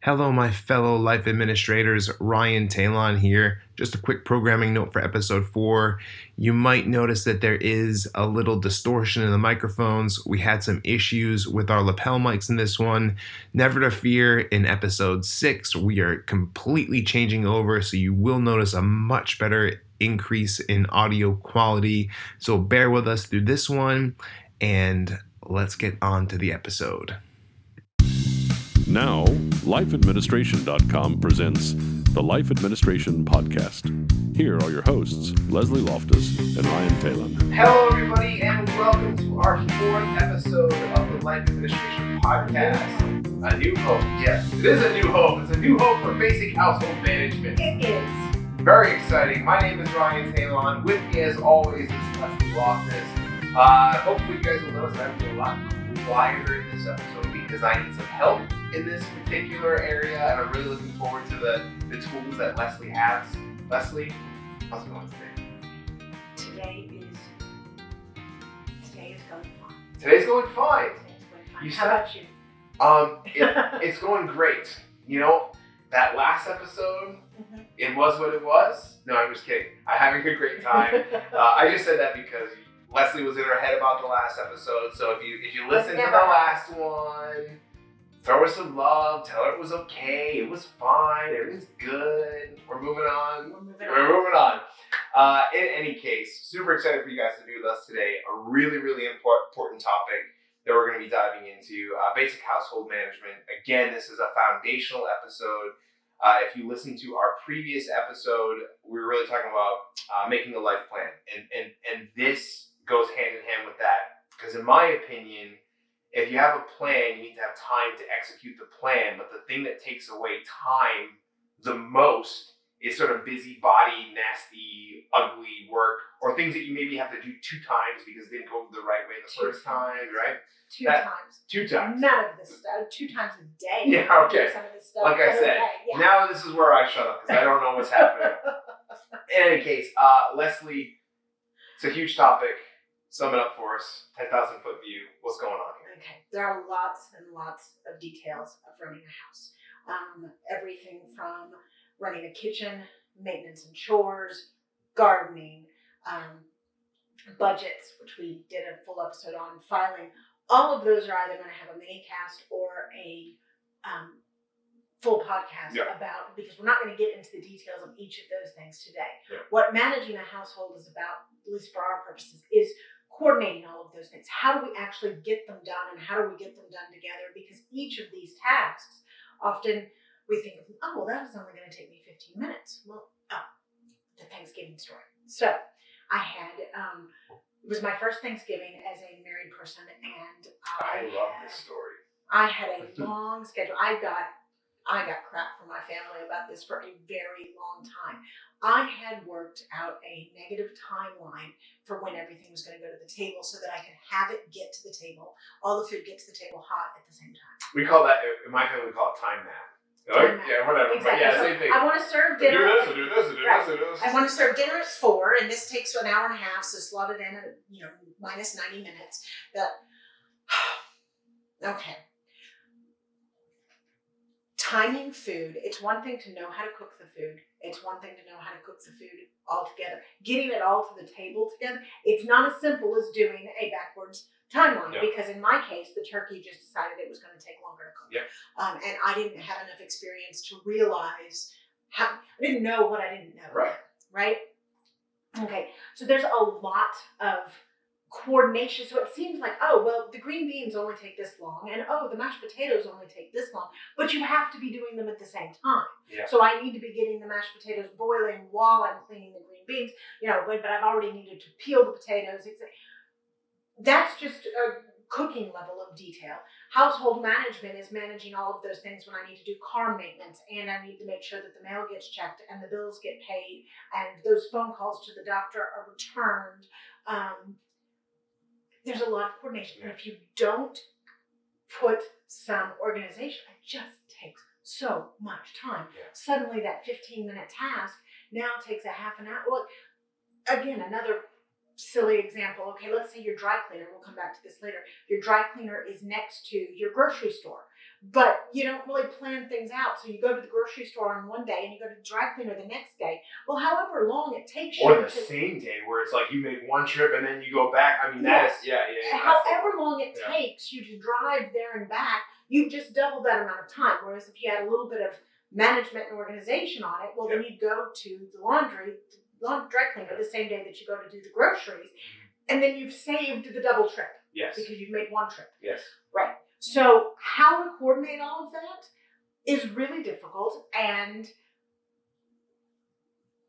Hello, my fellow life administrators. Ryan Talon here. Just a quick programming note for episode 4. You might notice that there is a little distortion in the microphones. We had some issues with our lapel mics in this one. Never to fear, in episode 6, we are completely changing over, so you will notice a much better increase in audio quality. So bear with us through this one, and let's get on to the episode. Now, lifeadministration.com presents the Life Administration Podcast. Here are your hosts, Leslie Loftus and Ryan Talon. Hello, everybody, and welcome to our 4th episode of the Life Administration Podcast. A new hope. Yes, it is a new hope. It's a new hope for basic household management. It is. Very exciting. My name is Ryan Talon. With me, as always, is Leslie Loftus. Hopefully, you guys will notice that I'm being a lot quieter in this episode because I need some help in this particular area, and I'm really looking forward to the tools that Leslie has. Leslie, how's it going today? Today is going fine. Today's going fine. How about you? It's going great. You know, that last episode, It was what it was. No, I'm just kidding. I'm having a great time. I just said that because Leslie was in her head about the last episode. So if you listen to the last one, throw her some love, tell her it was okay, it was fine, everything's good. We're moving on. In any case, super excited for you guys to be with us today. A really, really important topic that we're going to be diving into, basic household management. Again, this is a foundational episode. If you listen to our previous episode, we were really talking about making a life plan. And this goes hand in hand with that. Because in my opinion, if you have a plan, you need to have time to execute the plan. But the thing that takes away time the most is sort of busybody, nasty, ugly work, or things that you maybe have to do 2 times because it didn't go the right way the first time, right? 2 times. 2 times. None of this stuff. 2 times a day. Yeah, okay. Some of this stuff Like I said, now this is where I shut up because I don't know what's happening. In any case, Leslie, it's a huge topic. Sum it up for us. 10,000 foot view. What's going on here? Okay. There are lots and lots of details of running a house. Everything from running a kitchen, maintenance and chores, gardening, budgets, which we did a full episode on, filing. All of those are either going to have a mini cast or a full podcast about, because we're not going to get into the details of each of those things today. Yeah. What managing a household is about, at least for our purposes, is coordinating all of those things. How do we actually get them done, and how do we get them done together? Because each of these tasks, often we think, oh, well, that was only going to take me 15 minutes. Well, the Thanksgiving story. So I had, it was my first Thanksgiving as a married person, and I love this story. I had a long schedule. I got crap from my family about this for a very long time. I had worked out a negative timeline for when everything was going to go to the table so that I could have it get to the table, all the food get to the table hot at the same time. We call that, in my family, we call it time math. Yeah, whatever. Exactly. But yeah, so same thing. I want to serve dinner. Do this. I want to serve dinner at 4, and this takes an hour and a half, so slot it in at, minus 90 minutes. Okay. Timing food, it's one thing to know how to cook the food. It's one thing to know how to cook the food all together. Getting it all to the table together, it's not as simple as doing a backwards timeline, because in my case, the turkey just decided it was going to take longer to cook. Yeah. And I didn't have enough experience to realize I didn't know what I didn't know. Right? Okay, so there's a lot of coordination. So it seems like, oh, well, the green beans only take this long, and the mashed potatoes only take this long, but you have to be doing them at the same time. Yeah. So I need to be getting the mashed potatoes boiling while I'm cleaning the green beans, but I've already needed to peel the potatoes. That's just a cooking level of detail. Household management is managing all of those things when I need to do car maintenance, and I need to make sure that the mail gets checked and the bills get paid and those phone calls to the doctor are returned. There's a lot of coordination. And if you don't put some organization, it just takes so much time. Yeah. Suddenly that 15-minute task now takes a half an hour. Well, again, another silly example. Okay, let's say your dry cleaner, we'll come back to this later. Your dry cleaner is next to your grocery store. but you don't really plan things out. So you go to the grocery store on one day and you go to the dry cleaner the next day. Well, however long it takes you. Or the same day where it's like you make one trip and then you go back. I mean, that is, however long it takes you to drive there and back, you've just doubled that amount of time. Whereas if you had a little bit of management and organization on it, well, then you'd go to the dry cleaner the same day that you go to do the groceries. And then you've saved the double trip. Yes. Because you've made one trip. Yes. Right. So how to coordinate all of that is really difficult, and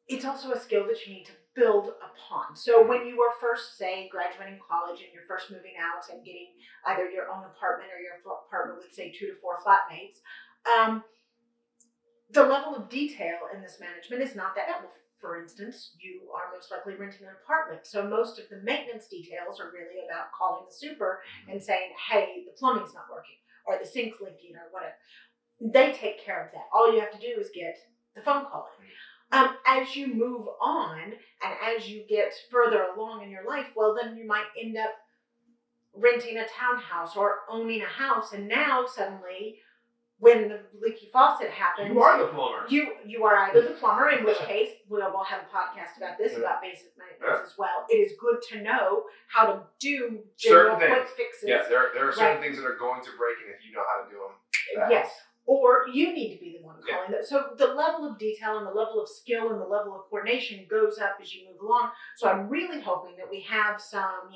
it's also a skill that you need to build upon. So when you were first, say, graduating college and you're first moving out and getting either your own apartment or your apartment with, say, 2 to 4 flatmates, the level of detail in this management is not that level. For instance, you are most likely renting an apartment. So most of the maintenance details are really about calling the super and saying, hey, the plumbing's not working or the sink's leaking or whatever. They take care of that. All you have to do is get the phone call in. As you move on and as you get further along in your life, well, then you might end up renting a townhouse or owning a house. And now suddenly, when the leaky faucet happens, you are the plumber. You are either the plumber, in which case we'll have a podcast about this, about basic maintenance as well. It is good to know how to do general quick fixes. Yeah, there are certain things that are going to break, and if you know how to do them, yes. Or you need to be the one calling them. So the level of detail and the level of skill and the level of coordination goes up as you move along. So I'm really hoping that we have some,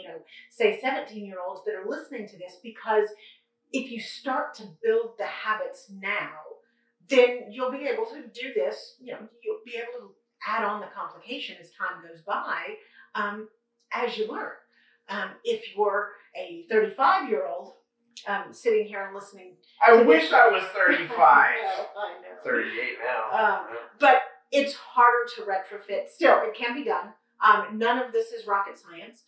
say 17-year-olds that are listening to this, because if you start to build the habits now, then you'll be able to do this, you'll be able to add on the complication as time goes by, as you learn. If you're a 35-year-old sitting here and listening. I wish I was 35. I know. 38 now. But it's harder to retrofit. Still, it can be done. None of this is rocket science.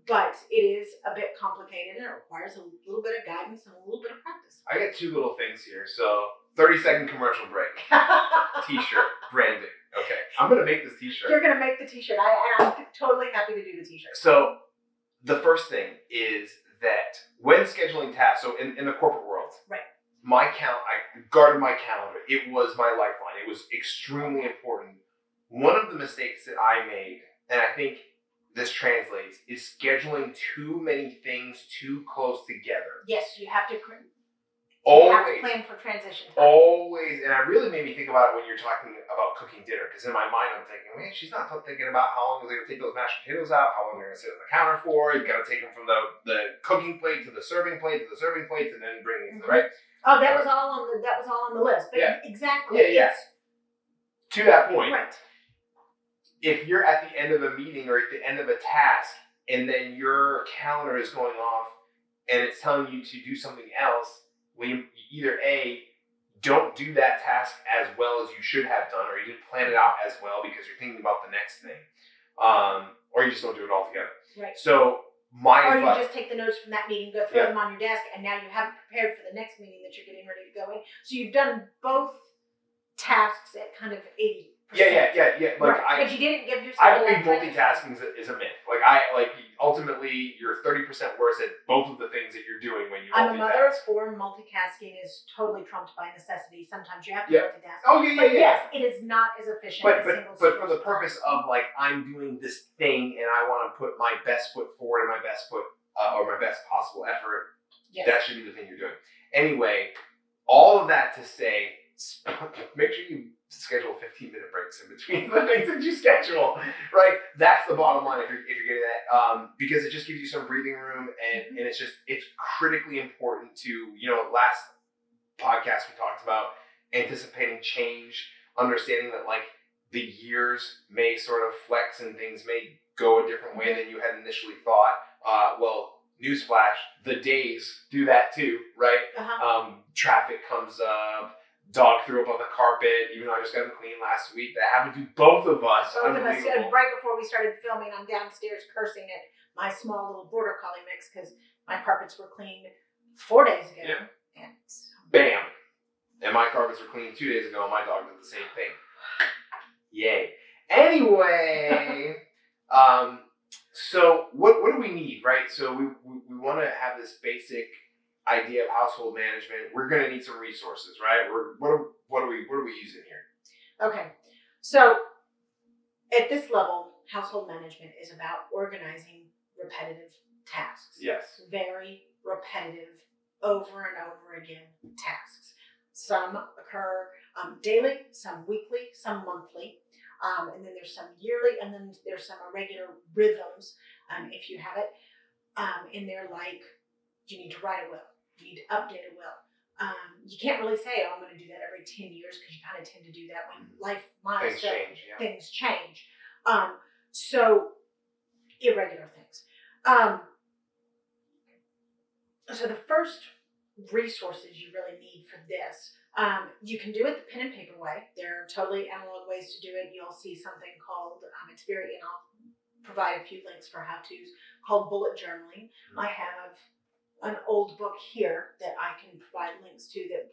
But it is a bit complicated and it requires a little bit of guidance and a little bit of practice. I got 2 little things here. So 30-second commercial break. T-shirt, branding. Okay, I'm going to make this T-shirt. You're going to make the T-shirt. I'm totally happy to do the T-shirt. So the first thing is that when scheduling tasks, so in the corporate world, right. I guarded my calendar. It was my lifeline. It was extremely important. One of the mistakes that I made, and I think this translates, is scheduling too many things too close together. Yes, you have to plan for transition time. Always. And it really made me think about it when you're talking about cooking dinner, because in my mind I'm thinking, man, she's not thinking about how long they're going to take those mashed potatoes out, how long they're going to sit on the counter for. You've got to take them from the cooking plate to the serving plate to the serving plate, and then bring them to the right. Oh, that was all on the list. But exactly. Yeah. To that point. Right. If you're at the end of a meeting or at the end of a task, and then your calendar is going off and it's telling you to do something else, well, you either A, don't do that task as well as you should have done, or you didn't plan it out as well because you're thinking about the next thing, or you just don't do it altogether. Right. So you just take the notes from that meeting, go throw them on your desk, and now you haven't prepared for the next meeting that you're getting ready to go in. So you've done both tasks at kind of 80%. Yeah. Because you didn't give yourself. I believe multitasking is a myth. Ultimately you're 30% worse at both of the things that you're doing when you multitask. I'm a mother of 4. Multitasking is totally trumped by necessity. Sometimes you have to multitask. Oh yeah. Yes, it is not as efficient as single. But for the purpose of I'm doing this thing and I want to put my best foot forward and my best foot or my best possible effort, that should be the thing you're doing. Anyway, all of that to say, make sure you schedule 15-minute breaks in between the things that you schedule, right? That's the bottom line if you're getting that, because it just gives you some breathing room, and it's critically important to, last podcast we talked about anticipating change, understanding that the years may sort of flex and things may go a different way than you had initially thought. Newsflash, the days do that too, right? Traffic comes up. Dog threw up on the carpet, even though I just got them clean last week. That happened to both of us. Both of us. Right before we started filming, I'm downstairs cursing at my small little border collie mix because my carpets were cleaned 4 days ago. Yeah. And bam. And my carpets were cleaned 2 days ago, and my dog did the same thing. Yay. Anyway, so what do we need, right? So we want to have this basic idea of household management, we're going to need some resources, right? What are we using here? Okay, so at this level, household management is about organizing repetitive tasks. Yes. Very repetitive, over and over again tasks. Some occur daily, some weekly, some monthly, and then there's some yearly, and then there's some irregular rhythms, if you have it, in there, like you need to write a will, you need to update a will. You can't really say, oh, I'm going to do that every 10 years, because you kind of tend to do that when life milestones, things change. So irregular things. So the first resources you really need for this, you can do it the pen and paper way. There are totally analog ways to do it. You'll see something called, and I'll provide a few links for how-tos, called bullet journaling. I have an old book here that I can provide links to that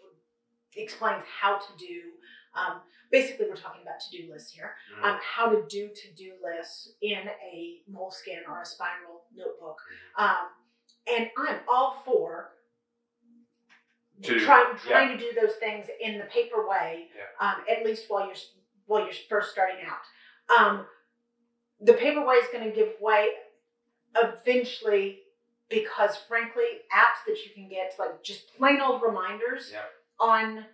explains how to do. Basically, we're talking about to-do lists here. How to do to-do lists in a moleskin or a spiral notebook. And I'm all for trying to do those things in the paper way, at least while you're first starting out. The paper way is going to give way eventually, because frankly, apps that you can get, like just plain old reminders on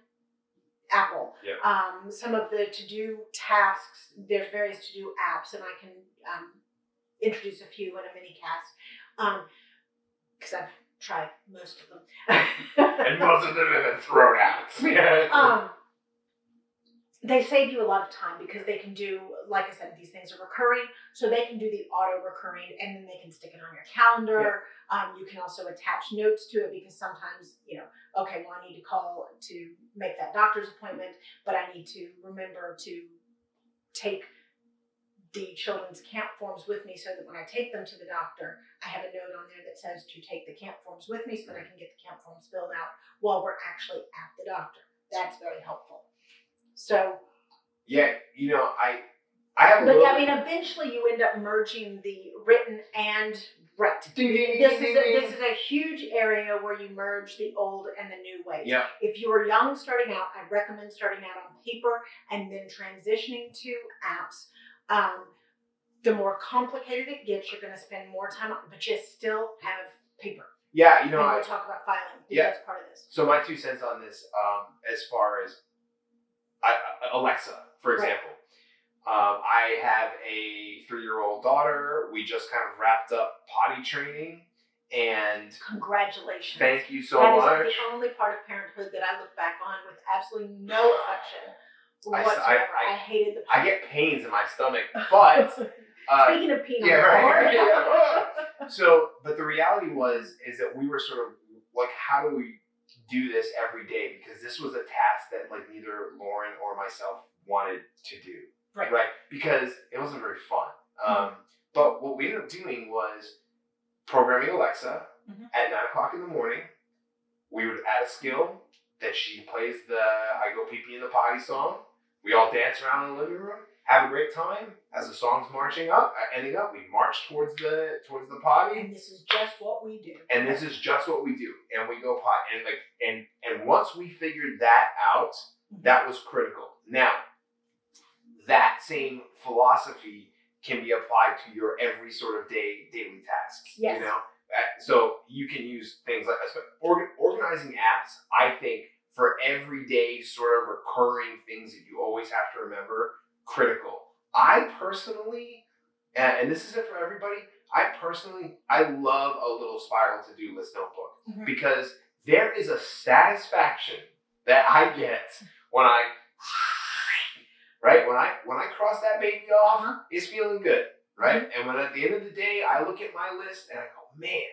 Apple. Some of the to-do tasks, there's various to-do apps, and I can introduce a few in a mini cast, because I've tried most of them. And most of them have been thrown out. They save you a lot of time, because they can do, like I said, these things are recurring, so they can do the auto-recurring, and then they can stick it on your calendar. You can also attach notes to it, because sometimes, okay, well, I need to call to make that doctor's appointment, but I need to remember to take the children's camp forms with me, so that when I take them to the doctor, I have a note on there that says to take the camp forms with me, so that I can get the camp forms filled out while we're actually at the doctor. That's very helpful. So, I have a little. But eventually you end up merging the written and right. This is a huge area where you merge the old and the new ways. Yeah. If you are young starting out, I recommend starting out on paper and then transitioning to apps. The more complicated it gets, you're going to spend more time on, but you still have paper. Yeah, and we'll talk about filing. That's part of this. So my 2 cents on this, as far as Alexa, for example. I have a 3-year-old daughter. We just kind of wrapped up potty training, and congratulations. Thank you so much. That is the only part of parenthood that I look back on with absolutely no affection whatsoever. I hated the potty. I get pains in my stomach, but speaking of peanut. So, but the reality is that we were sort of like, how do we do this every day? Because this was a task that like neither Lauren or myself wanted to do. Right. Because it wasn't very fun. But what we ended up doing was programming Alexa at 9:00 in the morning. We would add a skill that she plays the I Go Pee Pee in the Potty song. We all dance around in the living room, have a great time. As the song's ending up, we march towards the potty. And this is just what we do. And we go potty. And once we figured that out, that was critical. Now, that same philosophy can be applied to your every sort of daily tasks. Yes. So you can use things like organizing apps, I think, for everyday sort of recurring things that you always have to remember, critical. I personally, and this isn't for everybody, I love a little spiral to-do list notebook, because there is a satisfaction that I get when I cross that baby off, it's feeling good, right? And when at the end of the day, I look at my list and I go, man,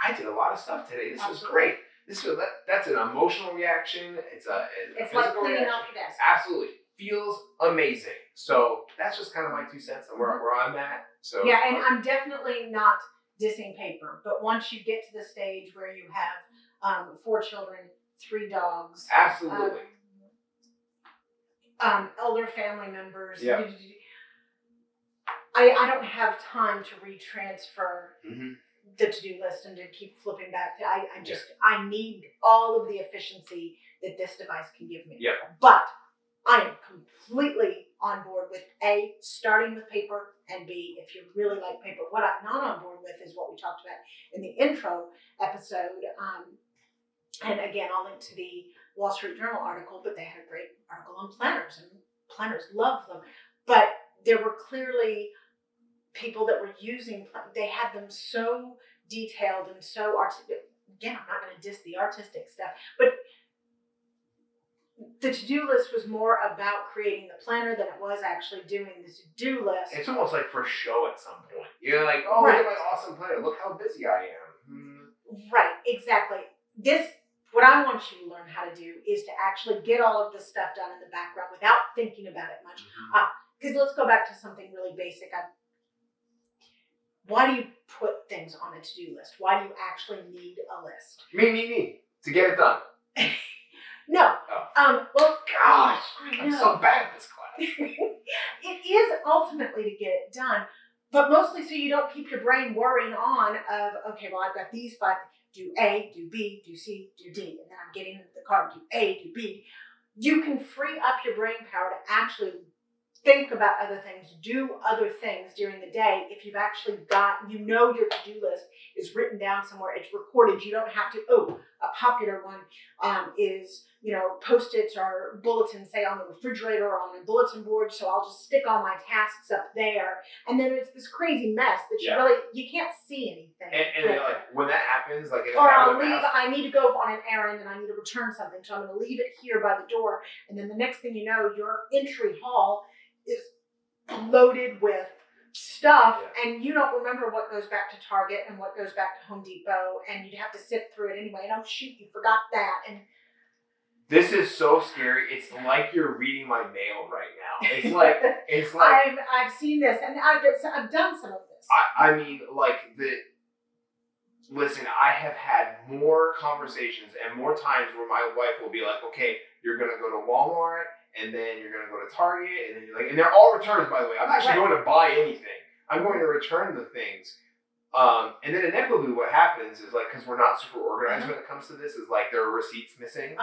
I did a lot of stuff today. This was great. That's an emotional reaction. It's like cleaning off your desk. Absolutely. Feels amazing. So that's just kind of my 2 cents on where I'm at. So yeah, and I'm definitely not dissing paper, but once you get to the stage where you have 4 children, 3 dogs, absolutely. Elder family members. Yeah. I don't have time to retransfer the to-do list and to keep flipping back. I need all of the efficiency that this device can give me. Yeah. But I am completely on board with A, starting with paper, and B, if you really like paper. What I'm not on board with is what we talked about in the intro episode. And again, I'll link to the Wall Street Journal article, but they had a great article on planners, and planners love them. But there were clearly people that were using, they had them so detailed and so artistic. Again, I'm not going to diss the artistic stuff, but the to-do list was more about creating the planner than it was actually doing the to-do list. It's almost like for show at some point. You're like, oh, look at my awesome planner. Look how busy I am. Right, exactly. What I want you to learn how to do is to actually get all of this stuff done in the background without thinking about it much. Because let's go back to something really basic. Why do you put things on a to-do list? Why do you actually need a list? Me. To get it done. No. Oh. Well, gosh, I know. I'm so bad at this class. It is ultimately to get it done, but mostly so you don't keep your brain worrying on of, okay, well, I've got these 5, do A, do B, do C, do D, and then I'm getting into the car, do A, do B. You can free up your brain power to actually think about other things, do other things during the day if you've actually got, your to-do list is written down somewhere, it's recorded. You don't have to, a popular one is, Post-its or bulletins, say on the refrigerator or on a bulletin board, so I'll just stick all my tasks up there. And then it's this crazy mess that you can't see anything. And like, when that happens, like, or I'll leave, I need to go on an errand and I need to return something, so I'm going to leave it here by the door. And then the next thing you know, your entry hall is loaded with stuff, and you don't remember what goes back to Target and what goes back to Home Depot, and you'd have to sift through it anyway. And oh shoot, you forgot that. And this is so scary. It's like you're reading my mail right now. It's like I've seen this, and I've done some of this. I mean, like listen, I have had more conversations and more times where my wife will be like, okay, you're gonna go to Walmart, and then you're going to go to Target, and then you're like, and they're all returns, by the way. I'm actually going to buy anything. I'm going to return the things. And then inevitably what happens is, like, because we're not super organized when it comes to this, is like there are receipts missing.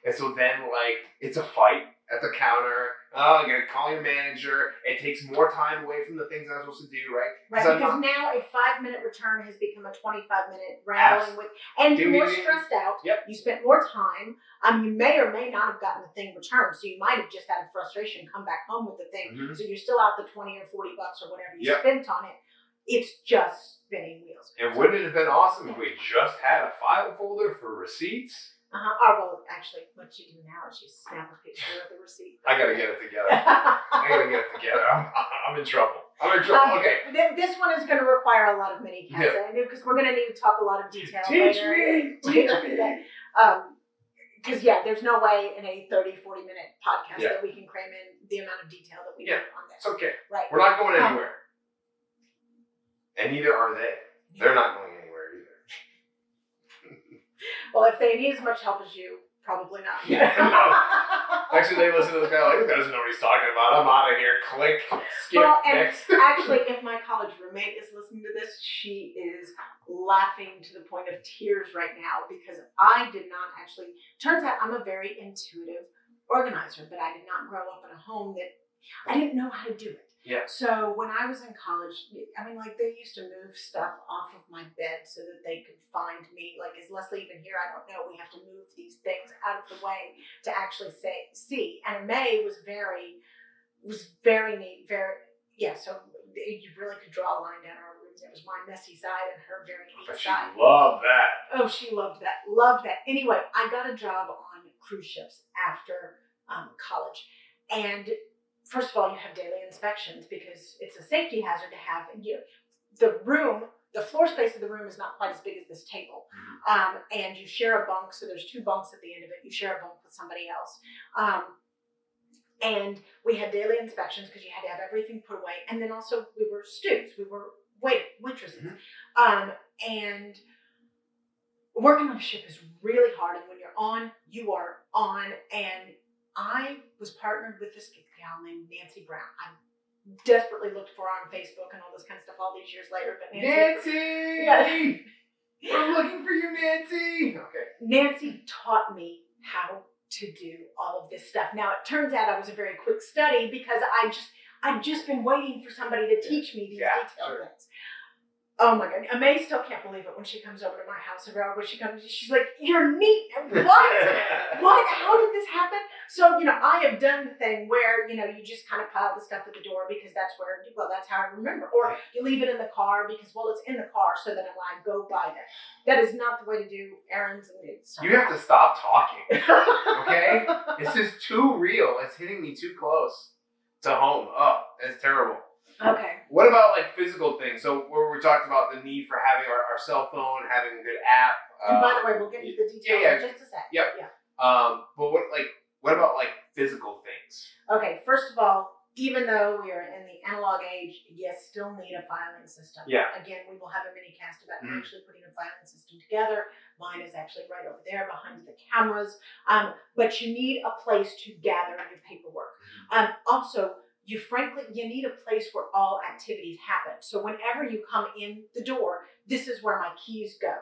And so then, like, it's a fight at the counter. Oh, you got to call your manager. It takes more time away from the things I'm supposed to do, right? Right, because now a 5-minute return has become a 25-minute wrangling with, and you're more stressed out. Yep. You spent more time. You may or may not have gotten the thing returned, so you might have just had a frustration, come back home with the thing. So you're still out the $20 or $40 or whatever you spent on it. It's just spinning wheels. And wouldn't it have been awesome if we just had a file folder for receipts? Well, actually, what you do now is you snap a picture of the receipt. I gotta get it together. I'm in trouble. Okay. This one is going to require a lot of mini casts, because we're going to need to talk a lot of detail Teach me. Because, there's no way in a 30, 40-minute podcast that we can cram in the amount of detail that we need on this. It's okay. Right. We're not going anywhere. And neither are they. They're not going anywhere either. Well, if they need as much help as you, probably not. No. Actually, they listen to this guy like, this guy doesn't know what he's talking about. I'm out of here. Click. Skip. Next. Actually, if my college roommate is listening to this, she is laughing to the point of tears right now, because I did not actually, turns out I'm a very intuitive organizer, but I did not grow up in a home that I didn't know how to do it. Yeah. So when I was in college, I mean, like, they used to move stuff off of my bed so that they could find me. Like, is Leslie even here? I don't know. We have to move these things out of the way to actually see. And May was very neat. So you really could draw a line down our rooms. It was my messy side and her very neat side. She loved that. Oh, she loved that. Loved that. Anyway, I got a job on cruise ships after college, and first of all, you have daily inspections because it's a safety hazard to have. The floor space of the room is not quite as big as this table. And you share a bunk, so there's 2 bunks at the end of it. You share a bunk with somebody else. And we had daily inspections because you had to have everything put away. And then also we were stews. We were waitresses. And working on a ship is really hard. And when you're on, you are on. And I was partnered with this gal named Nancy Brown. desperately looked for on Facebook and all this kind of stuff all these years later. But Nancy! Yeah. We're looking for you, Nancy! Okay. Nancy taught me how to do all of this stuff. Now, it turns out I was a very quick study because I've just been waiting for somebody to teach me these detailed things. Oh my God. May still can't believe it when she comes over to my house. When she comes, she's like, "You're neat." And what? How did this happen? So, I have done the thing where, you just kind of pile the stuff at the door because that's how I remember. Or you leave it in the car because, it's in the car so that when I go by there. That is not the way to do errands. You have to stop talking, okay? This is too real. It's hitting me too close to home. Oh, it's terrible. Okay. What about physical things? So we're talking about the need for having our cell phone, having a good app. And by the way, we'll get into the details in just a sec. Yep. Yeah. But what about physical things? Okay. First of all, even though we are in the analog age, you still need a filing system. Yeah. Again, we will have a mini cast about actually putting a filing system together. Mine is actually right over there behind the cameras. But you need a place to gather your paperwork. Also, you need a place where all activities happen. So whenever you come in the door, this is where my keys go.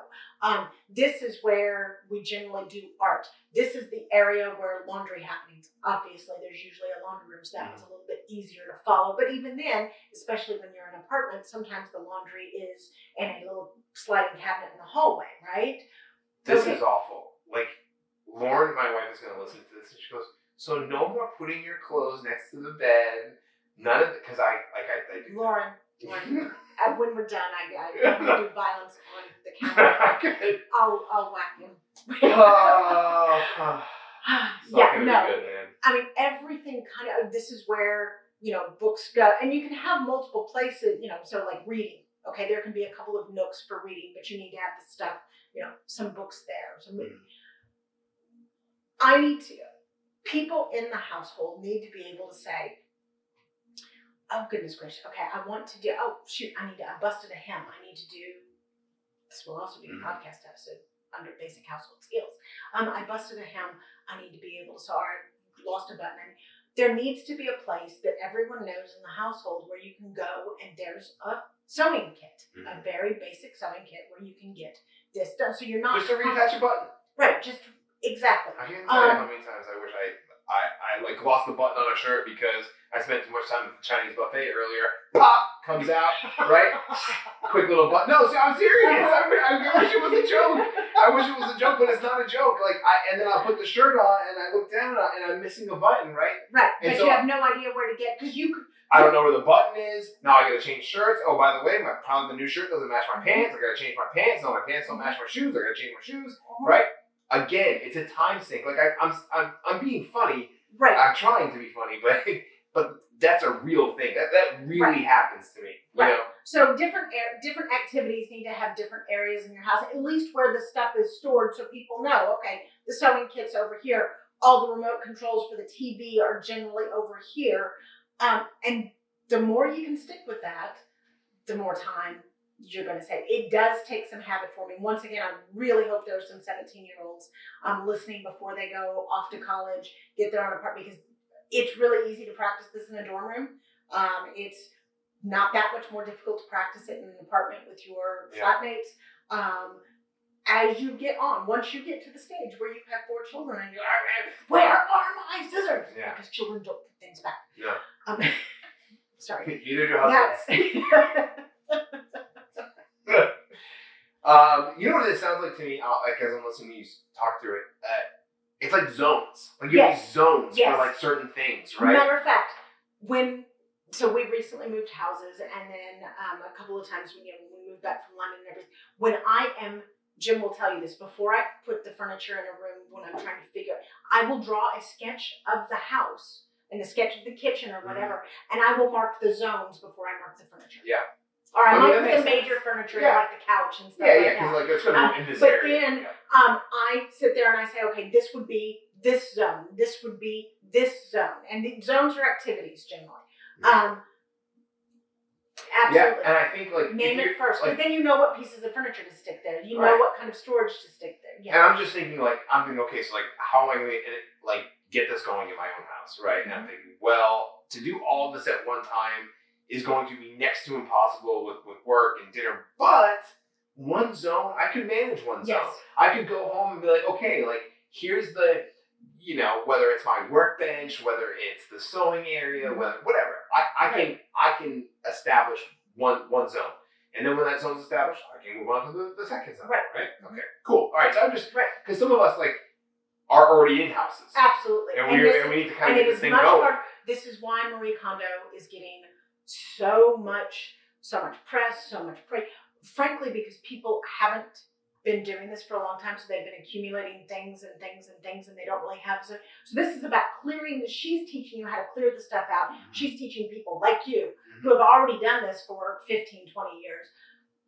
This is where we generally do art. This is the area where laundry happens. Obviously, there's usually a laundry room, so that was a little bit easier to follow. But even then, especially when you're in an apartment, sometimes the laundry is in a little sliding cabinet in the hallway, right? This is awful. Lauren, my wife, is going to listen to this, and she goes, "So no more putting your clothes next to the bed. None of it," because I do. Lauren, when we're done, I don't do violence on the camera. Good. I'll whack him. Yeah, no. Good, man. I mean, everything this is where, books go. And you can have multiple places, so reading. Okay, there can be a couple of nooks for reading, but you need to have the stuff, some books there. People in the household need to be able to say, "Oh, goodness gracious, okay, I want to do, I busted a hem. I need to do," this will also be a podcast episode under basic household skills. I busted a hem. I need to be able to, I lost a button. And there needs to be a place that everyone knows in the household where you can go and there's a sewing kit, a very basic sewing kit where you can get this done. So you're not just to reattach a button. Right, just exactly. I can't tell you how many times I wish I lost the button on a shirt because I spent too much time at the Chinese buffet earlier. Pop comes out, right? Quick little button. No, I'm serious. I wish it was a joke. But it's not a joke. And then I'll put the shirt on and I look down and I'm missing a button, right? Right, and but so you have no idea where to get because you could. I don't know where the button is. Now I gotta change shirts. Oh, by the way, the new shirt doesn't match my pants. I gotta change my pants. No, my pants don't match my shoes. I gotta change my shoes. Right? Again, it's a time sink. I'm being funny. Right. I'm trying to be funny, but that's a real thing. That really happens to me. You know? So different activities need to have different areas in your house, at least where the stuff is stored, so people know. Okay, the sewing kit's over here. All the remote controls for the TV are generally over here. And the more you can stick with that, the more time you're going to save. It does take some habit forming. Once again, I really hope there's some 17-year-olds listening before they go off to college, get their own apartment, because it's really easy to practice this in a dorm room. It's not that much more difficult to practice it in an apartment with your flatmates. As you get on, once you get to the stage where you have 4 children and you're like, "Where are my scissors?" Yeah. Because children don't put things back. Yeah. Sorry. Neither do husbands. You know what it sounds like to me, as I'm listening to you talk through it? It's like zones. You have these zones for certain things, right? Matter of fact, so we recently moved houses, and then a couple of times when we moved back from London and everything. Jim will tell you this, before I put the furniture in a room, when I'm trying to figure it, I will draw a sketch of the house and a sketch of the kitchen or whatever, and I will mark the zones before I mark the furniture. Yeah. Or I might put the major furniture, like the couch and stuff like that. Yeah, because it's going to be in this but area. Then I sit there and I say, okay, this would be this zone, this would be this zone. And the zones are activities generally. Absolutely. Yeah, and I think name it first, because then you know what pieces of furniture to stick there. You know what kind of storage to stick there. Yeah. And I'm just thinking okay, so how am I going to get this going in my own house, right? And I'm thinking, well, to do all of this at one time is going to be next to impossible with work and dinner. But one zone, I could manage one zone. Yes. I could go home and be like, okay, like here's the, whether it's my workbench, whether it's the sewing area, whatever. I can establish one zone. And then when that zone's established, I can move on to the second zone. Right? Okay, cool. All right, so I'm just, because some of us are already in houses. Absolutely. And we need to kind of get this thing going. This is why Marie Kondo is getting so much press, so much praise. Frankly, because people haven't been doing this for a long time, so they've been accumulating things, and they don't really have. So this is about clearing. She's teaching you how to clear the stuff out. She's teaching people like you who have already done this for 15, 20 years,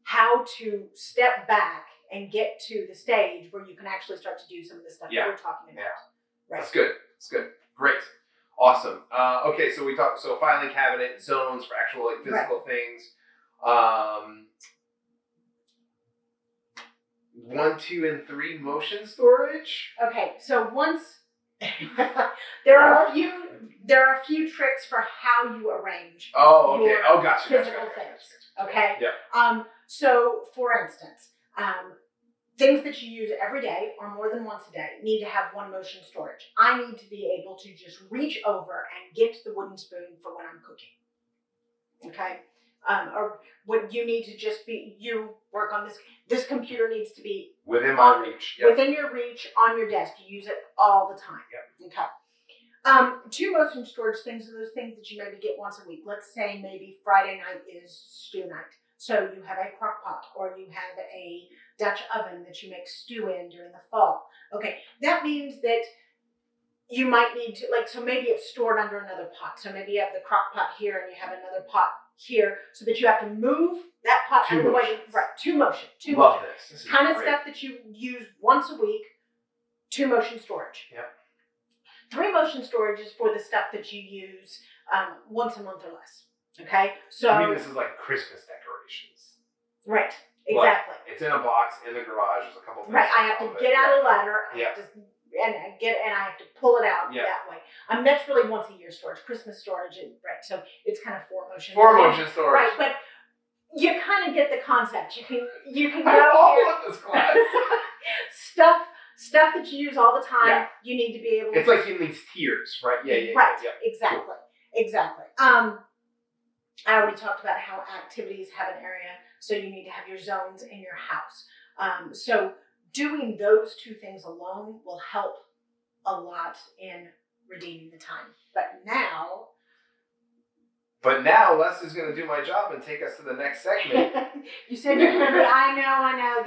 how to step back and get to the stage where you can actually start to do some of the stuff that we're talking about. Yeah. Right. That's good. Great. Awesome. Okay, so we talked, filing cabinet, zones for actual physical things. 1, 2, and 3 motion storage. Okay, so once there are a few tricks for how you arrange. Oh, okay. Your Gotcha. Physical things. Okay. Yeah. So for instance, things that you use every day or more than once a day need to have one motion storage. I need to be able to just reach over and get the wooden spoon for when I'm cooking. Okay. Or what you need to just be, you work on this computer needs to be within my reach. Within your reach, on your desk. You use it all the time. Yep. Okay. 2 motion storage things are those things that you maybe get once a week. Let's say maybe Friday night is stew night. So you have a crock pot or you have a Dutch oven that you make stew in during the fall. Okay. That means that you might need to, so maybe it's stored under another pot. So maybe you have the crock pot here and you have another pot here, so that you have to move that pot out of the way. Right, 2 motion. Love this. This is kind of great. stuff that you use once a week. 2 motion storage. Yep. 3 motion storage is for the stuff that you use once a month or less. Okay, so I mean, this is like Christmas decorations. Right. Exactly. It's in a box in the garage. There's a couple things. Right. I have to get out a ladder. And I have to pull it out that way. That's really once a year storage, Christmas storage, right? So it's kind of 4 motion. 4 motion storage, right? But you kind of get the concept. You can go I love this class. stuff that you use all the time. Yeah. You need to be able. It's like in these tiers, right? Yeah. Right. Yeah. Exactly. I already talked about how activities have an area, so you need to have your zones in your house. So doing those 2 things alone will help a lot in redeeming the time. But now, Les is going to do my job and take us to the next segment. You said you're going to be, I know.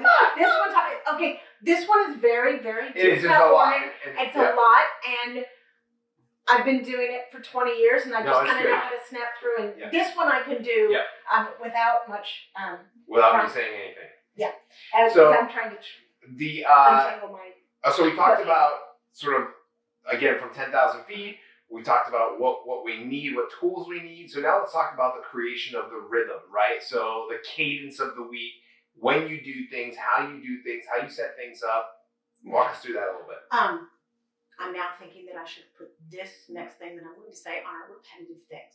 This one is very, very It is a lot. It's a lot, and I've been doing it for 20 years, and I just kind of know how to snap through. And this one I can do without much. Without me saying anything. Yeah. As I'm trying to untangle my. So we talked about sort of, again, from 10,000 feet. We talked about what we need, what tools we need. So now let's talk about the creation of the rhythm, right? So the cadence of the week, when you do things, how you do things, how you set things up. Walk us through that a little bit. I'm now thinking that I should put this next thing that I'm going to say on our repetitive things.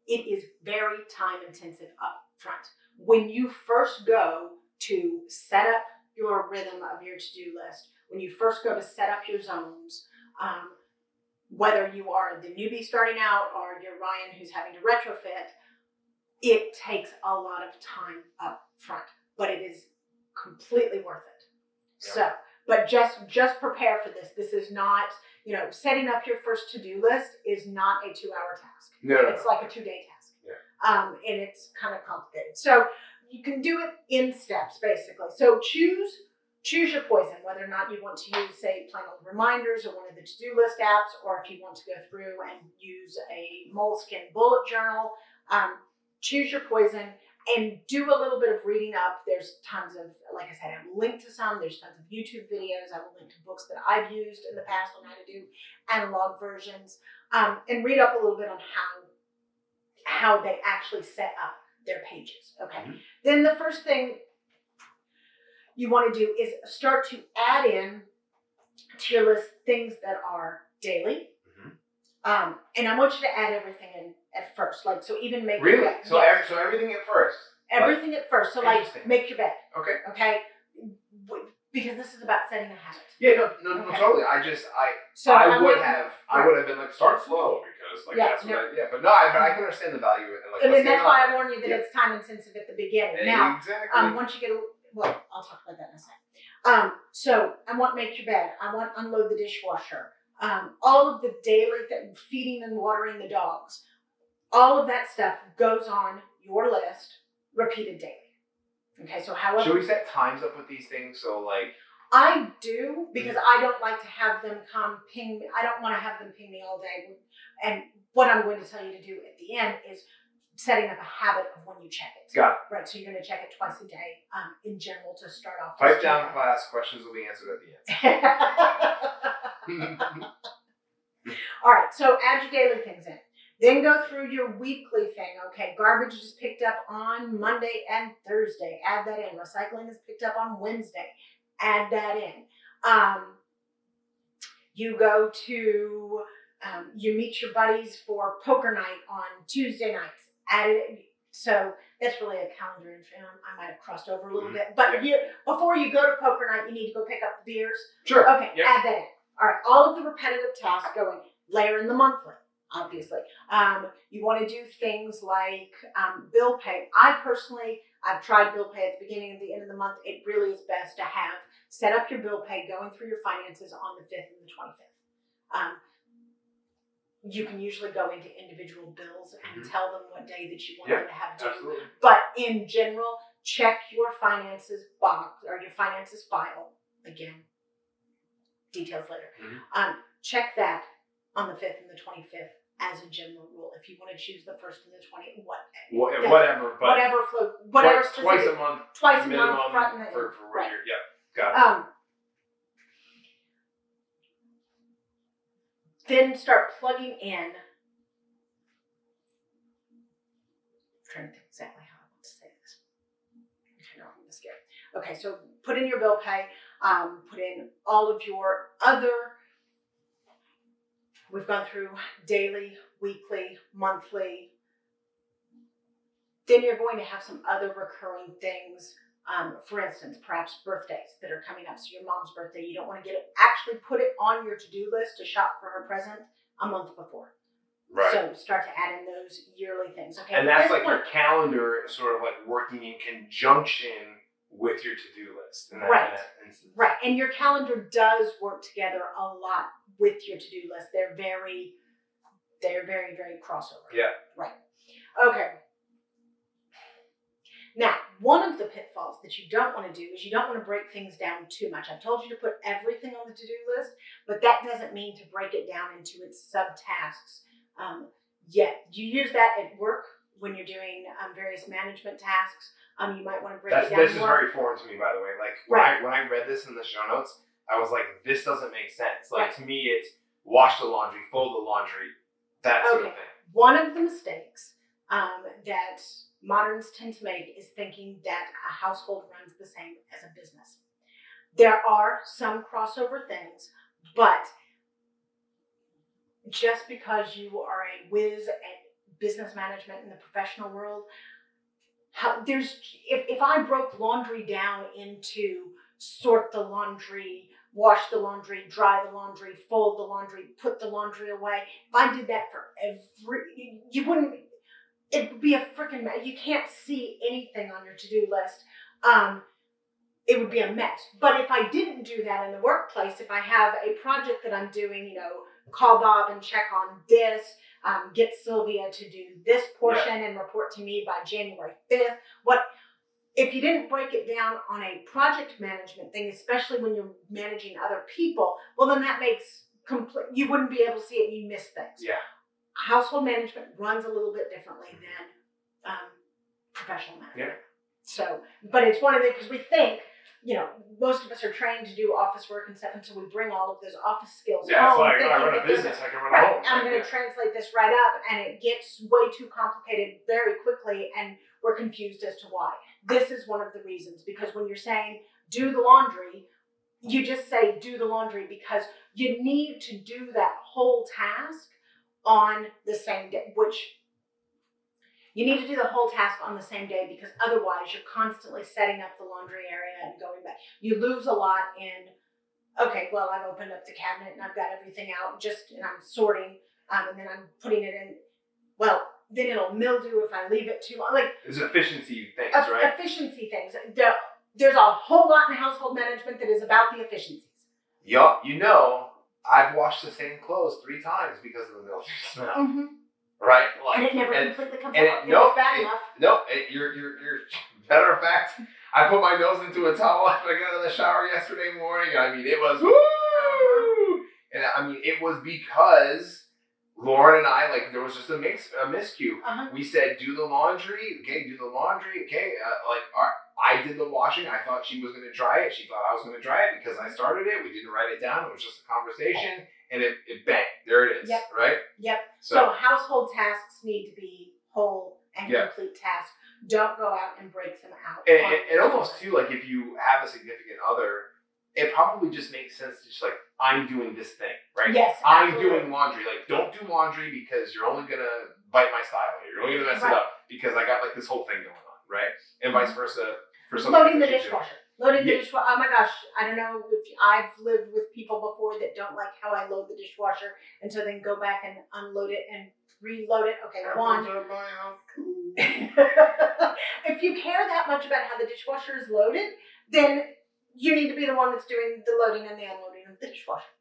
It is very time intensive up front. When you first go to set up your rhythm of your to-do list, when you first go to set up your zones, whether you are the newbie starting out or you're Ryan who's having to retrofit, it takes a lot of time up front, but it is completely worth it. Yeah. So, but just prepare for this. This is not, setting up your first to-do list is not a 2-hour task. No. It's like a 2-day task. Yeah. And it's kind of complicated. So you can do it in steps, basically. So choose your poison, whether or not you want to use, say, plain old reminders or one of the to-do list apps, or if you want to go through and use a Moleskine bullet journal. Choose your poison and do a little bit of reading up. There's tons of, like I said, I will link to some. There's tons of YouTube videos. I will link to books that I've used in the past on how to do analog versions, and read up a little bit on how they actually set up their pages. Okay. Mm-hmm. Then the first thing you want to do is start to add in to your list things that are daily, And I want you to add everything in at first. Like, so even make Really? your bed. So, Yes. so everything at first. Everything at first. So like, Interesting. make your bed. Okay. Okay. Because this is about setting a habit. Yeah, no, Okay. totally. I would have been like, start slow because like that's what but no, I can understand the value of it. And like, And let's then that's get why on. I warn you that it's time intensive at the beginning. Now, Exactly. once you get I'll talk about that in a second. So I want make your bed. I want unload the dishwasher. All of the daily feeding and watering the dogs. All of that stuff goes on your list, repeated daily. Okay, so however... Should we set times up with these things? So like... I do, because I don't like to have them come ping me. I don't want to have them ping me all day. And what I'm going to tell you to do at the end is setting up a habit of when you check it. Got it. Right, so you're going to check it twice a day in general to start off. Pipe down class, questions will be answered at the end. All right, so add your daily things in. Then go through your weekly thing. Okay, garbage is picked up on Monday and Thursday. Add that in. Recycling is picked up on Wednesday. Add that in. You go to, you meet your buddies for poker night on Tuesday nights. Add it in. So that's really a calendar entry. I might have crossed over a little bit. But before you go to poker night, you need to go pick up the beers. Sure. Okay, add that in. All right, all of the repetitive tasks going. Layer in the monthly. Obviously. You want to do things like bill pay. I've tried bill pay at the beginning and the end of the month. It really is best to have set up your bill pay going through your finances on the 5th and the 25th. You can usually go into individual bills and tell them what day that you want them to have due. Absolutely. But in general, check your finances box or your finances file. Again, details later. Check that on the 5th and the 25th as a general rule. If you want to choose the 1st and the 20th, whatever. But whatever twice a month. Twice a minimum month, front and for what right. you're, got it. Then start plugging in. I'm trying to think exactly how I want to say this. I know I'm going to skip. Okay, so put in your bill pay. Put in all of your other. We've gone through daily, weekly, monthly. Then you're going to have some other recurring things. For instance, perhaps birthdays that are coming up. So your mom's birthday, you don't want to actually put it on your to-do list to shop for her present a month before. Right. So start to add in those yearly things. Okay. And that's like your calendar sort of like working in conjunction with your to-do list. In that instance. Right. And your calendar does work together a lot with your to-do list. They're very, very crossover. Yeah. Right. Okay. Now, one of the pitfalls that you don't want to do is you don't want to break things down too much. I've told you to put everything on the to-do list, but that doesn't mean to break it down into its subtasks yet. You use that at work when you're doing various management tasks. You might want to break it down This more. is very foreign to me, by the way. Like when I read this in the show notes, I was like, this doesn't make sense. Like to me, it's wash the laundry, fold the laundry, that sort of thing. One of the mistakes that moderns tend to make is thinking that a household runs the same as a business. There are some crossover things, but just because you are a whiz at business management in the professional world, if I broke laundry down into sort the laundry, wash the laundry, dry the laundry, fold the laundry, put the laundry away, if I did that for it would be a freaking mess. You can't see anything on your to-do list. It would be a mess. But if I didn't do that in the workplace, if I have a project that I'm doing, call Bob and check on this, get Sylvia to do this portion and report to me by January 5th. If you didn't break it down on a project management thing, especially when you're managing other people, well, then that makes you wouldn't be able to see it and you miss things. Yeah. Household management runs a little bit differently than professional management. Yeah. So, but it's one of the, because we think, most of us are trained to do office work and stuff, and so we bring all of those office skills home. It's like, I run a business, I can run a home. I'm going to translate this right up, and it gets way too complicated very quickly, and we're confused as to why. This is one of the reasons, because when you're saying do the laundry, you just say do the laundry because you need to do that whole task on the same day, which you need to do the whole task on the same day, because otherwise you're constantly setting up the laundry area and going back. You lose a lot in, okay, well, I've opened up the cabinet and I've got everything out and I'm sorting, and then I'm putting it in. Well, then it'll mildew if I leave it too long. Like, there's efficiency things, right? Efficiency things. There's a whole lot in household management that is about the efficiencies. Yup, I've washed the same clothes 3 times because of the mildew smell. Mm-hmm. Right? Like, and it never completely comes and out. Nope, It's bad enough. Nope. You're matter of fact, I put my nose into a towel after I got out of the shower yesterday morning. I mean, it was woo! And I mean, it was because Lauren and I, like, there was just a miscue. Uh-huh. We said, do the laundry. Okay, do the laundry. Okay, I did the washing. I thought she was going to dry it. She thought I was going to dry it because I started it. We didn't write it down. It was just a conversation. And it bang, there it is. Yep. Right? Yep. So household tasks need to be whole and complete tasks. Don't go out and break them out. And almost too, like, if you have a significant other, it probably just makes sense to just like, I'm doing this thing, right? Yes, I'm absolutely. doing laundry. Like, don't do laundry because you're only gonna bite my style here. You're only gonna mess it up because I got like this whole thing going on, right? And vice versa for something. Loading the dishwasher. Loading the dishwasher. Oh my gosh, I don't know if I've lived with people before that don't like how I load the dishwasher, and so then go back and unload it and reload it. Okay, one. If you care that much about how the dishwasher is loaded, then you need to be the one that's doing the loading and the unloading of the dishwasher.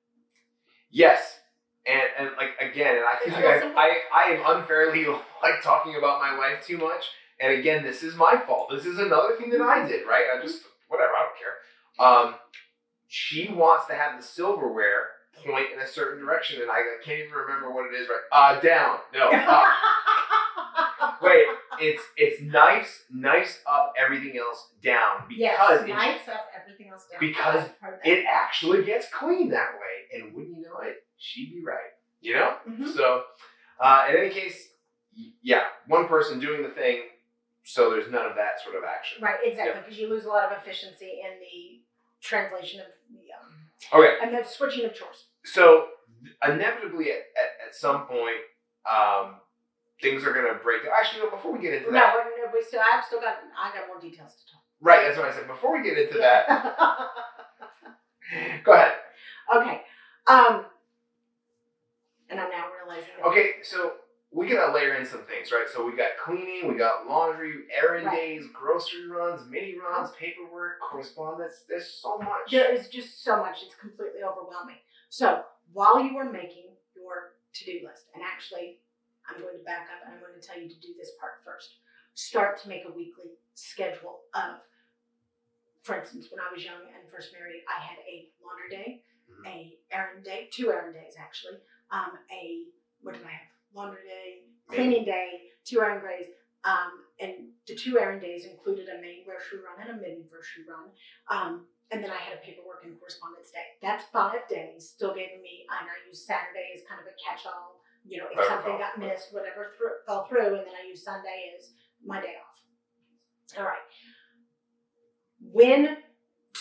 Yes. And like, again, and I feel like I am unfairly like talking about my wife too much. And again, this is my fault. This is another thing that I did, right? Whatever, I don't care. She wants to have the silverware point in a certain direction, and I can't even remember what it is, right? Down. No, up. Wait, it's knives up, everything else down. Because knives up, everything else down. Because it actually gets clean that way. And wouldn't you know it, she'd be right. You know? Mm-hmm. So, in any case, one person doing the thing, so there's none of that sort of action. Right, exactly, because you lose a lot of efficiency in the translation of the and the switching of chores. So inevitably at some point, things are gonna break down. Actually, no, before we get into that. I got more details to talk. Right, that's what I said. Before we get into that, go ahead. Okay. And I'm now realizing that. Okay, so we gotta layer in some things, right? So we got cleaning, we got laundry, errand days, grocery runs, mini runs, paperwork, correspondence. There's so much. There is just so much. It's completely overwhelming. So while you are making your to-do list, and actually, I'm going to back up and I'm going to tell you to do this part first. Start to make a weekly schedule of, for instance, when I was young and first married, I had a laundry day, a errand day, 2 errand days actually, what did I have? Laundry day, cleaning day, 2 errand days, and the 2 errand days included a main grocery run and a mini grocery run, and then I had a paperwork and correspondence day. That's 5 days, still gave me, and I used Saturday as kind of a catch-all, if something got missed, whatever fell through, and then I used Sunday as my day off. All right.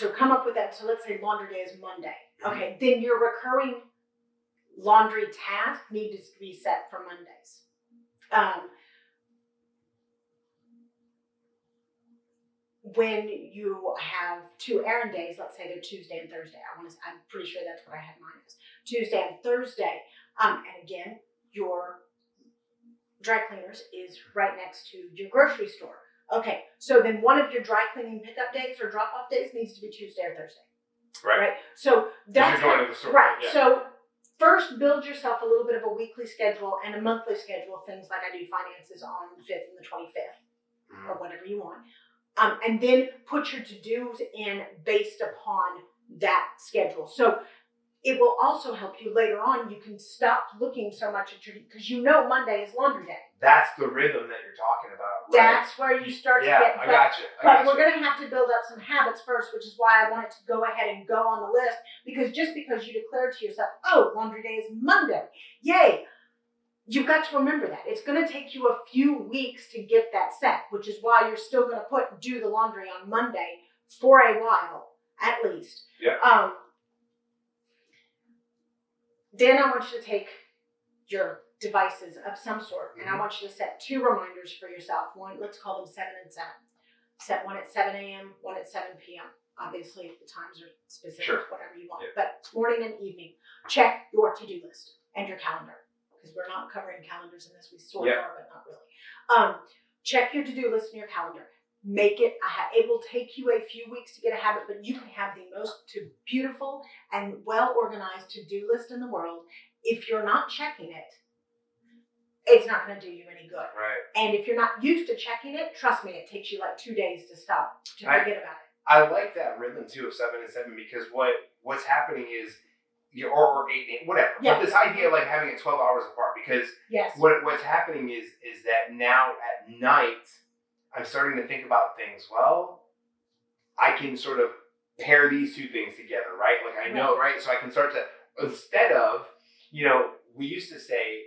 To come up with that, so let's say laundry day is Monday. Okay, then your recurring laundry task needs to be set for Mondays. When you have 2 errand days, let's say they're Tuesday and Thursday. I'm pretty sure that's what I had mine as. Tuesday and Thursday. And again, your dry cleaners is right next to your grocery store. Okay, so then one of your dry cleaning pickup days or drop-off days needs to be Tuesday or Thursday. Right. So that's you're going to the store. Right. Yeah. So first, build yourself a little bit of a weekly schedule and a monthly schedule. Things like I do finances on the 5th and the 25th, or whatever you want. And then put your to-dos in based upon that schedule. So it will also help you later on. You can stop looking so much at because Monday is laundry day. That's the rhythm that you're talking about, right? That's where you start to get. I got you. But we're going to have to build up some habits first, which is why I wanted to go ahead and go on the list. Because just because you declare to yourself, oh, laundry day is Monday, yay, you've got to remember that. It's going to take you a few weeks to get that set, which is why you're still going to do the laundry on Monday for a while, at least. Yeah. Then I want you to take your devices of some sort, and I want you to set 2 reminders for yourself. One, let's call them 7 and 7. Set one at 7 a.m., one at 7 p.m. Obviously, the times are specific, whatever you want. Yeah. But morning and evening, check your to-do list and your calendar, because we're not covering calendars in this. We sort of are, but not really. Check your to-do list and your calendar. Make it a habit. It will take you a few weeks to get a habit, but you can have the most beautiful and well-organized to-do list in the world. If you're not checking it, it's not going to do you any good. Right. And if you're not used to checking it, trust me, it takes you like 2 days to forget about it. I like that rhythm too of 7 and 7, because what's happening is, or 8, whatever. Yeah. But this idea of like having it 12 hours apart, because what's happening is that now at night I'm starting to think about things. Well, I can sort of pair these 2 things together, right? Like I know, right? So I can start to, instead of, we used to say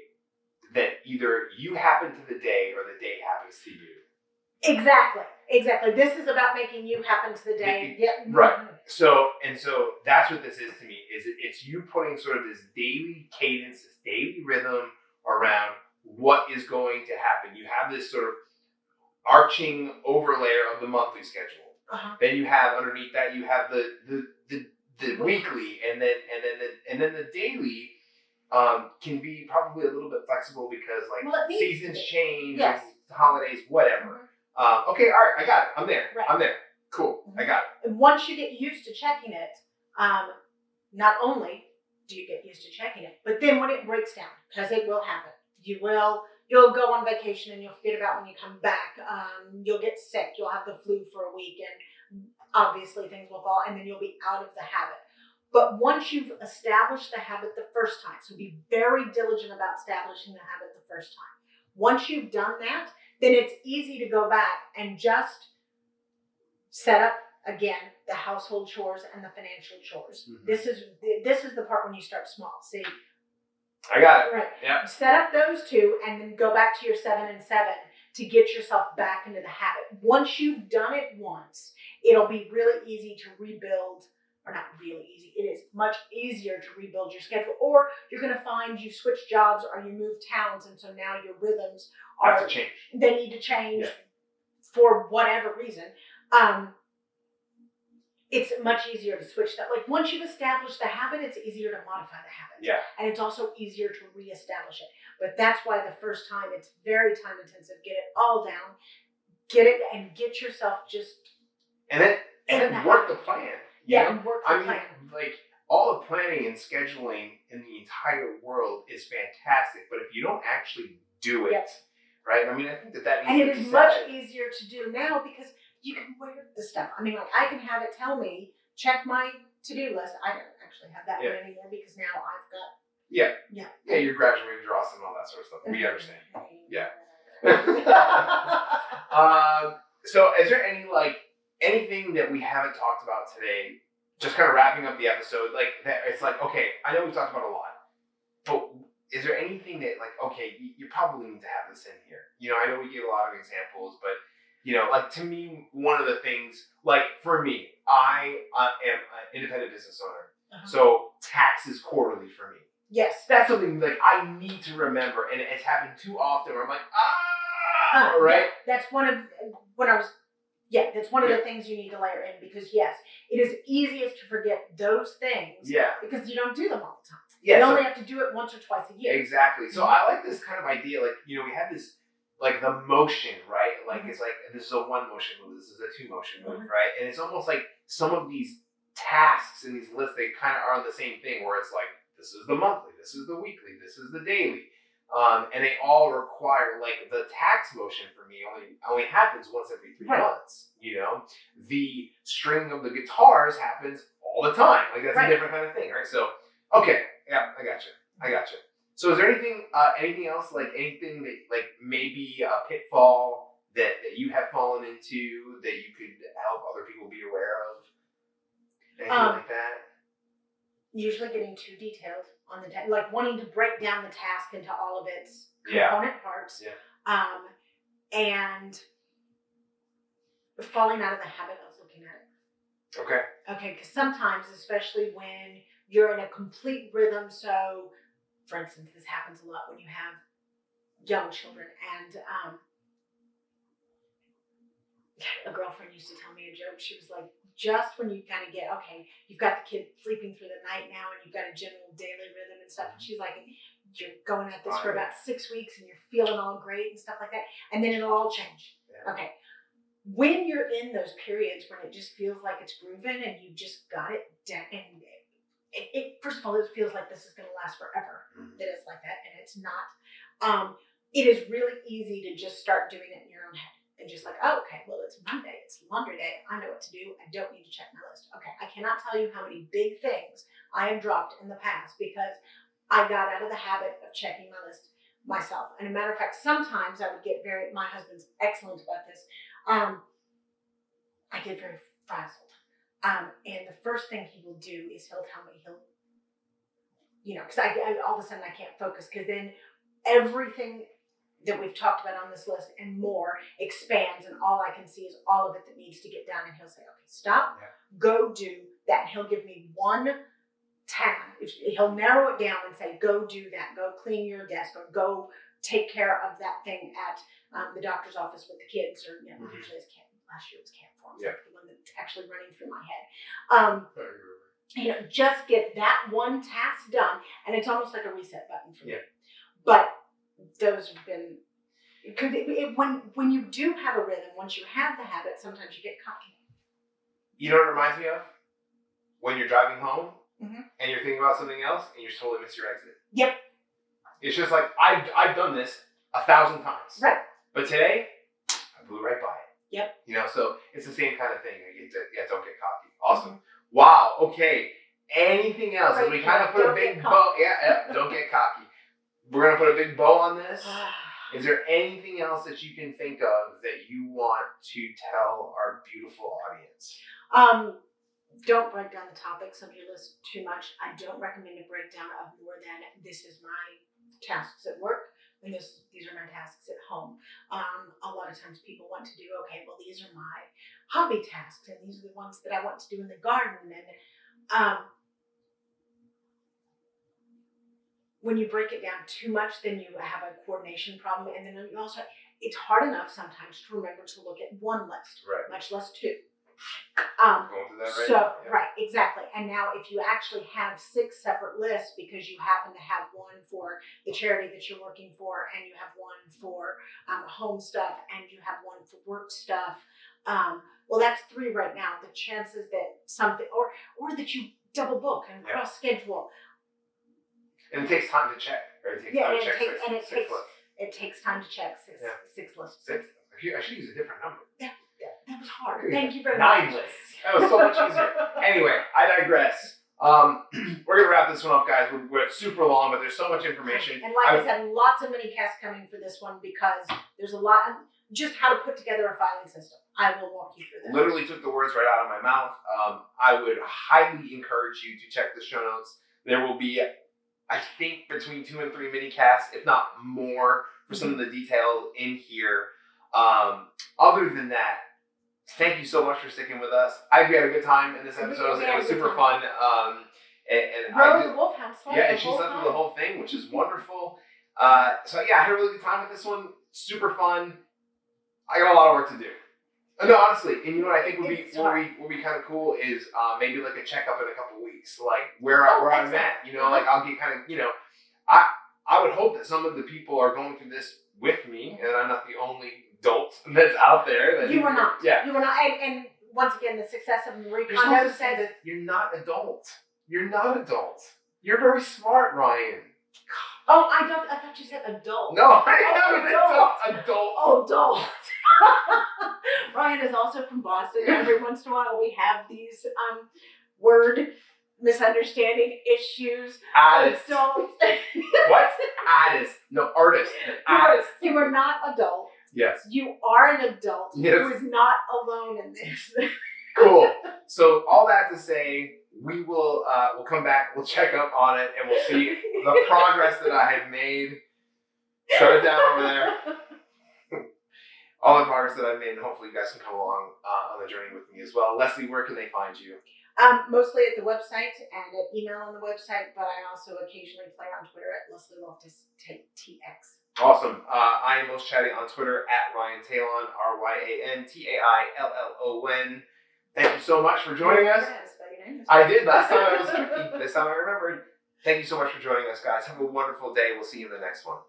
that either you happen to the day or the day happens to you. Exactly. This is about making you happen to the day. Right. So that's what this is to me, is it's you putting sort of this daily cadence, this daily rhythm around what is going to happen. You have this sort of arching overlayer of the monthly schedule. Then you have underneath that, you have the weekly, and then the daily can be probably a little bit flexible, because seasons change, and holidays, whatever. Okay, all right, I got it. I'm there. Right. I'm there. Cool. I got it. And once you get used to checking it, not only do you get used to checking it, but then when it breaks down, because it will happen, you'll go on vacation and you'll forget about when you come back. You'll get sick. You'll have the flu for a week, and obviously things will fall, and then you'll be out of the habit. But once you've established the habit the first time, so be very diligent about establishing the habit the first time. Once you've done that, then it's easy to go back and just set up again the household chores and the financial chores. This is the part when you start small. See, I got it. Right. Yeah. Set up those 2 and then go back to your 7 and 7 to get yourself back into the habit. Once you've done it once, it'll be really easy to rebuild. Or not really easy. It is much easier to rebuild your schedule. Or you're going to find you switch jobs or you move towns, and so now your rhythms have to change. They need to change for whatever reason. It's much easier to switch that. Like once you've established the habit, it's easier to modify the habit. Yeah. And it's also easier to reestablish it. But that's why the first time it's very time intensive. Get it all down. Get it and get yourself just. And then work the plan. And work the plan. Like all the planning and scheduling in the entire world is fantastic, but if you don't actually do it, right? I mean, I think that needs to be said. And it is much easier to do now because you can wear the stuff. I mean, like I can have it tell me, check my to-do list. I don't actually have that one anymore because now I've got. Yeah, you're graduating draws and all that sort of stuff. We understand. Yeah. So is there anything that we haven't talked about today, just kind of wrapping up the episode, like that it's like, okay, I know we've talked about a lot, but is there anything that you probably need to have this in here? I know we gave a lot of examples, but to me, one of the things, like for me, I am an independent business owner, so tax is quarterly for me. Yes. That's something like I need to remember, and it's happened too often where I'm like, right? That's one of that's one of the things you need to layer in, because yes, it is easiest to forget those things because you don't do them all the time. Yeah, you only have to do it once or twice a year. Exactly. So I like this kind of idea, like, we have this, like the motion, right? Like it's like, this is a 1 motion move, this is a 2 motion move, right? And it's almost like some of these tasks and these lists, they kind of are the same thing, where it's like, this is the monthly, this is the weekly, this is the daily. And they all require, like, the tax motion for me only happens once every 3 months. The string of the guitars happens all the time. Like that's a different kind of thing, right? So, okay, yeah, I gotcha. So, is there anything else, like anything that, like, maybe a pitfall that you have fallen into that you could help other people be aware of? Anything like that? Usually getting too detailed on the task, like wanting to break down the task into all of its component parts, and falling out of the habit of looking at it. Okay, because sometimes, especially when you're in a complete rhythm, so for instance, this happens a lot when you have young children, and a girlfriend used to tell me a joke. She was like, just when you kind of get, okay, you've got the kid sleeping through the night now and you've got a general daily rhythm and stuff, and she's like, you're going at this for about 6 weeks and you're feeling all great and stuff like that, and then it'll all change. Yeah. Okay. When you're in those periods when it just feels like it's grooving and you just got it down, and it first of all, it feels like this is going to last forever. It is like that, and it's not. It is really easy to just start doing it in your own head. And just like, oh, okay, well, it's Monday, it's laundry day, I know what to do, I don't need to check my list. Okay, I cannot tell you how many big things I have dropped in the past because I got out of the habit of checking my list myself. And a matter of fact, sometimes I would get my husband's excellent about this, I get very frazzled. And the first thing he will do is he'll tell me, because I all of a sudden I can't focus, because then everything that we've talked about on this list and more expands, and all I can see is all of it that needs to get done. And he'll say, okay, stop, go do that. And he'll give me one task. He'll narrow it down and say, go do that, go clean your desk, or go take care of that thing at the doctor's office with the kids, or usually it's camp. Last year was camp forms. That's the one that's actually running through my head. Just get that one task done, and it's almost like a reset button for me. But those have been, because when you do have a rhythm, once you have the habit, sometimes you get cocky. You know what it reminds me of? When you're driving home and you're thinking about something else and you totally miss your exit. Yep. It's just like, I've done this 1,000 times. Right. But today, I blew right by it. Yep. So it's the same kind of thing. Don't get cocky. Awesome. Wow. Okay. Anything else? Right. We kind of put a big bow. Don't get cocky. We're going to put a big bow on this. Is there anything else that you can think of that you want to tell our beautiful audience? Don't break down the topics of your list too much. I don't recommend a breakdown of more than, this is my tasks at work, and these are my tasks at home. A lot of times people want to do, okay, well, these are my hobby tasks, and these are the ones that I want to do in the garden. And when you break it down too much, then you have a coordination problem, and then you also, it's hard enough sometimes to remember to look at one list, much less two. Right, exactly. And now if you actually have 6 separate lists because you happen to have one for the charity that you're working for, and you have one for home stuff, and you have one for work stuff, well, that's 3 right now. The chances that something, or that you double book and cross schedule. And it takes time to check, right? It takes time to check 6 lists. 6? I should use a different number. Yeah, that was hard. Thank you very much. 9 lists. That was so much easier. Anyway, I digress. We're going to wrap this one up, guys. We're super long, but there's so much information. And like I said, lots of mini casts coming for this one, because there's a lot of just how to put together a filing system. I will walk you through that. Literally took the words right out of my mouth. I would highly encourage you to check the show notes. There will be, I think, between 2 and 3 mini casts, if not more, for some of the details in here. Other than that, thank you so much for sticking with us. We had a good time in this episode. It was super fun. And the Wolf House. And she slept through the whole thing, which is wonderful. So I had a really good time with this one. Super fun. I got a lot of work to do. No, honestly, and you know what I think would be kind of cool is maybe like a checkup in a couple weeks, like where I'm at. Like I'll get kind of, I would hope that some of the people are going through this with me, and I'm not the only adult that's out there. You were not. Yeah. You were not. And once again, the success of Marie Kondo says that you're not adult. You're not adult. You're very smart, Ryan. Oh, I thought you said adult. No, I am adult. Oh, adult. Ryan is also from Boston. Every once in a while, we have these word misunderstanding issues. Addict. Adult. What? Artist. No, artist. Artist. You are not adult. Yes. You are an adult who is not alone in this. Cool. So all that to say, we will we'll come back, we'll check up on it, and we'll see the progress that I have made. Shut it down over there. All the progress that I've made, and hopefully you guys can come along on the journey with me as well. Leslie, where can they find you? Mostly at the website and at email on the website, but I also occasionally play on Twitter at Leslie Loftus TX. Awesome. I am most chatty on Twitter at Ryan Talon, RyanTaillon. Thank you so much for joining us. I did last time. I was tricky. This time I remembered. Thank you so much for joining us, guys. Have a wonderful day. We'll see you in the next one.